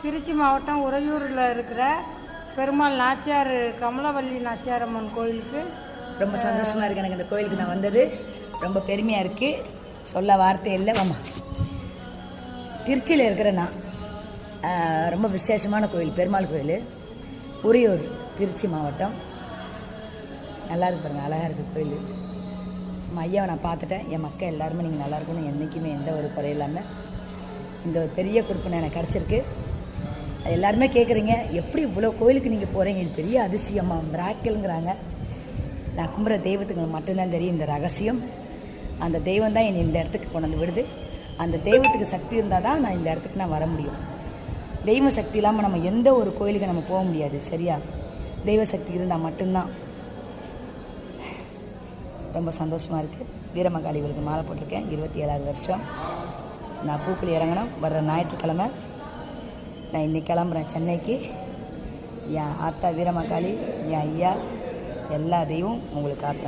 திருச்சி மாவட்டம் உறையூரில் இருக்கிற பெருமாள் நாச்சியார் கமலவல்லி நாச்சியார் அம்மன் கோயிலுக்கு ரொம்ப சந்தோஷமாக இருக்குது. எனக்கு இந்த கோயிலுக்கு நான் வந்தது ரொம்ப பெருமையாக இருக்குது, சொல்ல வார்த்தை இல்லை. வாமா, திருச்சியில் இருக்கிறேன்னா ரொம்ப விசேஷமான கோயில், பெருமாள் கோயில், உறையூர், திருச்சி மாவட்டம். நல்லா இருக்கு பாருங்கள், அழகாக இருக்குது கோயில். நம்ம ஐயாவை நான் பார்த்துட்டேன். என் மக்கள் எல்லாருமே நீங்கள் நல்லா இருக்கணும், என்றைக்குமே எந்த ஒரு குறை இல்லாமல் இந்த ஒரு பெரிய குறிப்பு எனக்கு கிடச்சிருக்கு. எல்லாருமே கேட்குறீங்க, எப்படி இவ்வளோ கோயிலுக்கு நீங்கள் போகிறீங்க, இது பெரிய அதிசயமாக மிராக்கிள்ங்கிறாங்க. நான் கும்புற தெய்வத்துக்கு மட்டும்தான் தெரியும் இந்த ரகசியம். அந்த தெய்வம் தான் என்னை இந்த இடத்துக்கு கொண்டு வந்து விடுது. அந்த தெய்வத்துக்கு சக்தி இருந்தால் தான் நான் இந்த இடத்துக்கு நான் வர முடியும். தெய்வ சக்தி இல்லாமல் நம்ம எந்த ஒரு கோயிலுக்கு நம்ம போக முடியாது, சரியா? தெய்வ சக்தி இருந்தால் மட்டும்தான். ரொம்ப சந்தோஷமாக இருக்குது. வீரமகாளி இவருக்கு மாலை போட்டிருக்கேன், 27வது வருஷம். நான் பூக்கள் இறங்கணும் வர்ற ஞாயிற்றுக்கிழமை. நான் இன்றைக்கி கிளம்புறேன் சென்னைக்கு. என் ஆத்தா வீரமகாளி, என் ஐயா, எல்லா தெய்வம் உங்களுக்கு காத்து